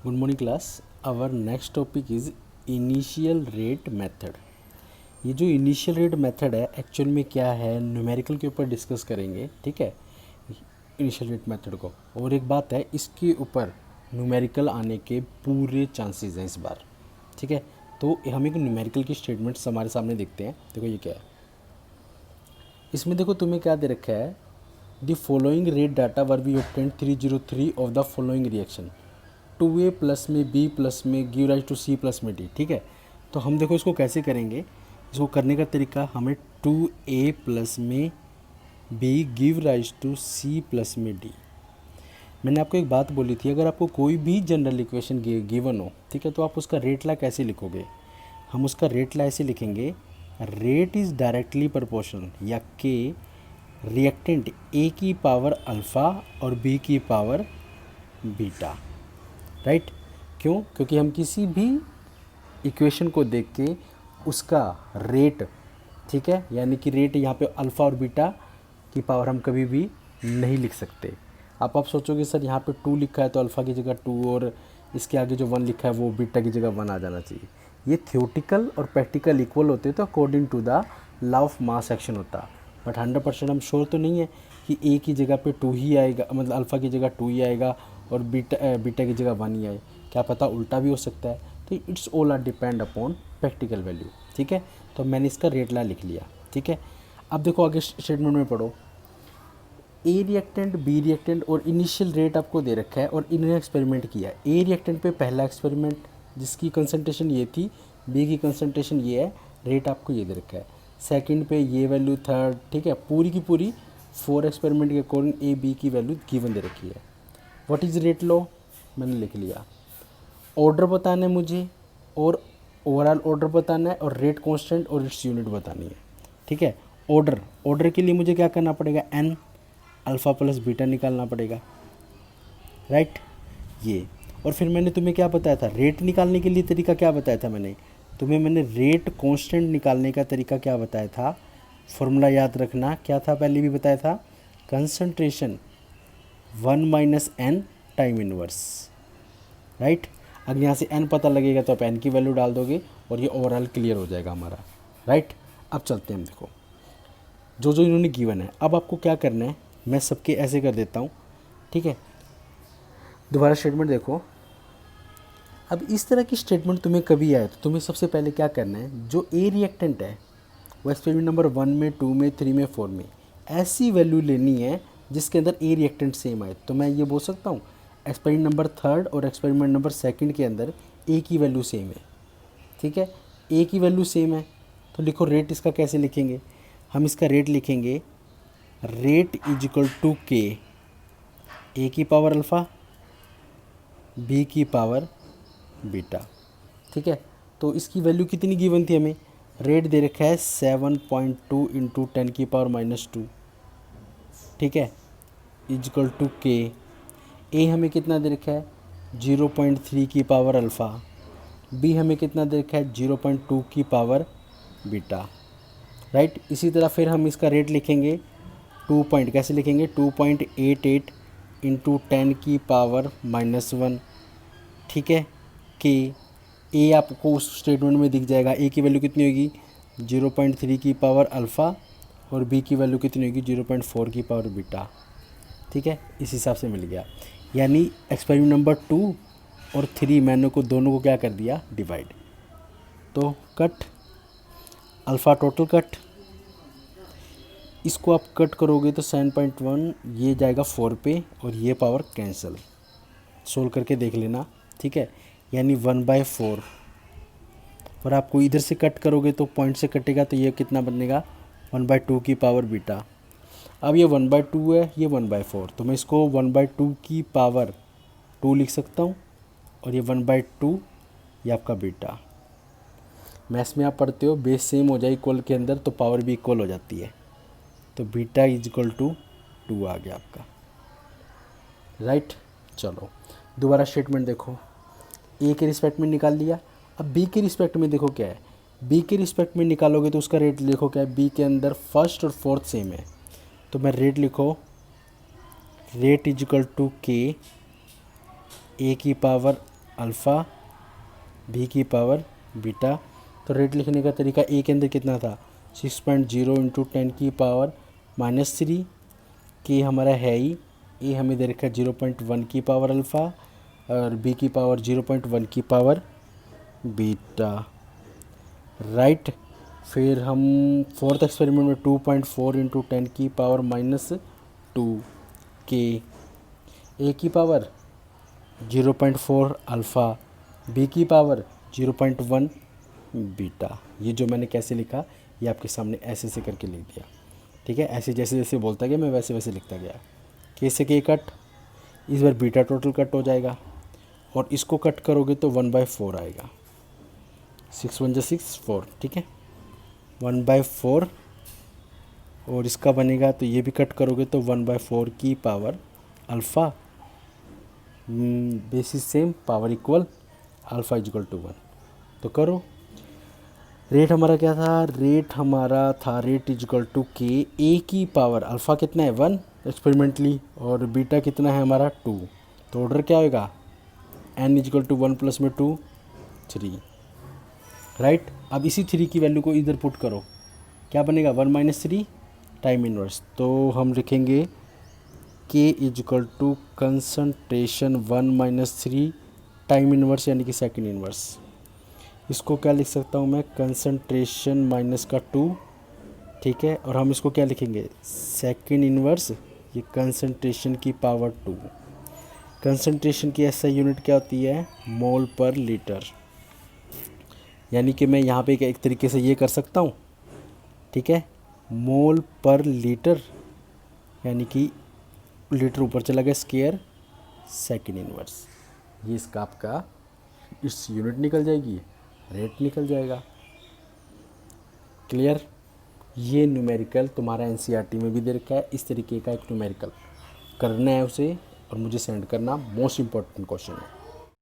Good morning class. Our next topic is initial rate method. ये जो initial rate method है actual में क्या है, न्यूमेरिकल के ऊपर डिस्कस करेंगे। ठीक है, इनिशियल रेट मेथड को। और एक बात है, इसके ऊपर न्यूमेरिकल आने के पूरे चांसेस हैं इस बार। ठीक है, तो हम एक न्यूमेरिकल की स्टेटमेंट्स हमारे सामने देखते हैं। देखो ये क्या है, इसमें देखो तुम्हें क्या दे रखा है, the following rate data were be obtain 303 of the following reaction 2a plus में b प्लस में give rise to c plus में d। ठीक है, तो हम देखो इसको कैसे करेंगे। इसको करने का तरीका, हमें 2a प्लस में b give rise to c plus में d। मैंने आपको एक बात बोली थी, अगर आपको कोई भी जनरल इक्वेशन गिवन हो, ठीक है, तो आप उसका रेट ला कैसे लिखोगे। हम उसका रेट ला ऐसे लिखेंगे, रेट इज़ डायरेक्टली प्रोपोर्शनल या के रिएक्टेंट a की पावर अल्फ़ा और b की पावर बीटा। राइट, क्यों? क्योंकि हम किसी भी इक्वेशन को देख के उसका रेट, ठीक है, यानी कि रेट यहाँ पे अल्फ़ा और बीटा की पावर हम कभी भी नहीं लिख सकते। आप सोचोगे सर यहाँ पे 2 लिखा है तो अल्फ़ा की जगह 2 और इसके आगे जो 1 लिखा है वो बीटा की जगह 1 आ जाना चाहिए। ये थियोटिकल और प्रैक्टिकल इक्वल होते तो according to the law of mass action होता, बट 100% हम श्योर तो नहीं है कि ए की जगह पे 2 ही आएगा, मतलब अल्फ़ा की जगह 2 ही आएगा और बीटा की जगह 1 ही आए। क्या पता उल्टा भी हो सकता है। तो it's all are depend upon practical value. ठीक है, तो मैंने इसका रेट ला लिख लिया। ठीक है, अब देखो आगे स्टेटमेंट में पढ़ो, ए रिएक्टेंट, बी रिएक्टेंट और इनिशियल रेट आपको दे रखा है और इन्होंने एक्सपेरिमेंट किया। ए रिएक्टेंट पे पहला एक्सपेरिमेंट जिसकी कंसंट्रेशन ये थी, बी की कंसंट्रेशन ये है, रेट आपको ये दे रखा है। सेकंड पे ये वैल्यू, थर्ड, ठीक है, पूरी की पूरी 4 एक्सपेरिमेंट के अकॉर्डिंग ए बी की वैल्यू गिवन दे रखी है। व्हाट इज़ रेट लो, मैंने लिख लिया। ऑर्डर बताना है मुझे और ओवरऑल ऑर्डर बताना है और रेट कांस्टेंट और इट्स यूनिट बतानी है। ठीक है, ऑर्डर के लिए मुझे क्या करना पड़ेगा, एन अल्फ़ा प्लस बीटा निकालना पड़ेगा। राइट, ये। और फिर मैंने तुम्हें क्या बताया था, रेट निकालने के लिए तरीका क्या बताया था मैंने रेट कांस्टेंट निकालने का तरीका क्या बताया था, फॉर्मूला याद रखना क्या था, पहले भी बताया था, concentration 1 minus n time inverse. Right, अगर यहाँ से n पता लगेगा तो आप n की वैल्यू डाल दोगे और ये ओवरऑल क्लियर हो जाएगा हमारा। राइट, अब चलते हैं हम, देखो जो जो इन्होंने गिवन है, अब आपको क्या करना है, मैं सबके ऐसे कर देता हूँ। ठीक है, दोबारा स्टेटमेंट देखो। अब इस तरह की स्टेटमेंट तुम्हें कभी आए तो तुम्हें सबसे पहले क्या करना है, जो ए रिएक्टेंट है वो एक्सपेरिमेंट नंबर 1 में, 2 में, 3 में, 4 में ऐसी वैल्यू लेनी है जिसके अंदर ए रिएक्टेंट सेम आए। तो मैं ये बोल सकता हूँ एक्सपेरिमेंट नंबर 3 और एक्सपेरिमेंट नंबर 2 के अंदर ए की वैल्यू सेम है। ठीक है, ए की वैल्यू सेम है तो लिखो रेट। इसका कैसे लिखेंगे, हम इसका रेट लिखेंगे, रेट इज इक्वल टू के, ए की पावर अल्फ़ा, बी की पावर बीटा। ठीक है, तो इसकी वैल्यू कितनी गिवन थी हमें, रेट दे रखा है 7.2 इंटू 10⁻²। ठीक है, इजकल टू के, ए हमें कितना दे रखा है 0.3 की पावर अल्फ़ा, बी हमें कितना दे रखा है 0.2 की पावर बीटा। राइट, इसी तरह फिर हम इसका रेट लिखेंगे 2 पॉइंट, कैसे लिखेंगे 2.88 इंटू 10⁻⁻1। ठीक है, के ए आपको उस स्टेटमेंट में दिख जाएगा, ए की वैल्यू कितनी होगी 0.3 की पावर अल्फ़ा और बी की वैल्यू कितनी होगी 0.4 की पावर बीटा। ठीक है, इस हिसाब से मिल गया। यानी एक्सपेरिमेंट नंबर 2 और 3 मैंने को दोनों को क्या कर दिया, डिवाइड। तो कट अल्फ़ा टोटल कट, इसको आप कट करोगे तो 7.1 ये जाएगा 4 पे और ये पावर कैंसिल, सोल्व करके देख लेना। ठीक है, यानी 1/4, और आपको इधर से कट करोगे तो पॉइंट से कटेगा तो ये कितना बनेगा 1/2 की पावर बीटा। अब ये 1/2 है, ये 1/4, तो मैं इसको 1/2 की पावर 2 लिख सकता हूँ और ये 1/2 ये आपका बीटा। मैथ्स में आप पढ़ते हो बेस सेम हो जाए इक्वल के अंदर तो पावर भी इक्वल हो जाती है, तो बीटा इज इक्वल टू 2 आ गया आपका। राइट, चलो दोबारा स्टेटमेंट देखो, ए के रिस्पेक्ट में निकाल लिया। अब बी के रिस्पेक्ट में देखो क्या है, बी के रिस्पेक्ट में निकालोगे तो उसका रेट देखो क्या है, बी के अंदर फर्स्ट और फोर्थ सेम है, तो मैं रेट लिखो, रेट इज इक्वल टू के, ए की पावर अल्फ़ा बी की पावर बीटा। तो रेट लिखने का तरीका ए के अंदर कितना था 6.0 इंटू 10 की पावर -3। के हमारा है ही, ए हमें दे रखा है 0.1 की पावर अल्फ़ा और बी की पावर 0.1 की पावर बीटा, राइट। फिर हम फोर्थ एक्सपेरिमेंट में 2.4 इंटू 10 की पावर -2 के, ए की पावर 0.4 अल्फ़ा, बी की पावर 0.1 बीटा। ये जो मैंने कैसे लिखा, ये आपके सामने ऐसे से करके लिख दिया, ठीक है। ऐसे जैसे जैसे बोलता गया मैं वैसे वैसे लिखता गया। के से के कट, इस बार बीटा टोटल कट हो जाएगा और इसको कट करोगे तो 1/4 आएगा। 6 1 6 4, ठीक है, 1/4। और इसका बनेगा तो ये भी कट करोगे तो 1/4 की power alpha, basis same, power equal, alpha equal to 1। तो करो, रेट हमारा क्या था, रेट हमारा था रेट इक्वल टू के, ए की पावर अल्फ़ा कितना है 1 एक्सपेरिमेंटली और बीटा कितना है हमारा 2। तो ऑर्डर क्या होगा n इक्वल टू 1 प्लस में 2 3, राइट। अब इसी 3 की वैल्यू को इधर पुट करो, क्या बनेगा 1 - 3 टाइम इनवर्स। तो हम लिखेंगे k equal to concentration 1 - 3 time inverse यानी कि सेकंड इनवर्स। इसको क्या लिख सकता हूँ मैं, कंसंट्रेशन माइनस का 2, ठीक है। और हम इसको क्या लिखेंगे सेकंड इनवर्स, ये कंसंट्रेशन की पावर 2। कंसंट्रेशन की एसआई यूनिट क्या होती है मोल पर लीटर, यानी कि मैं यहाँ पे एक तरीके से ये कर सकता हूँ, ठीक है, मोल पर लीटर, यानी कि लीटर ऊपर चला गया स्क्वायर सेकंड इनवर्स। ये इसका आपका इस यूनिट निकल जाएगी, रेट निकल जाएगा। क्लियर। ये न्यूमेरिकल तुम्हारा एनसीईआरटी में भी दे रखा है, इस तरीके का एक न्यूमेरिकल करना है उसे और मुझे सेंड करना, मोस्ट इम्पोर्टेंट क्वेश्चन है।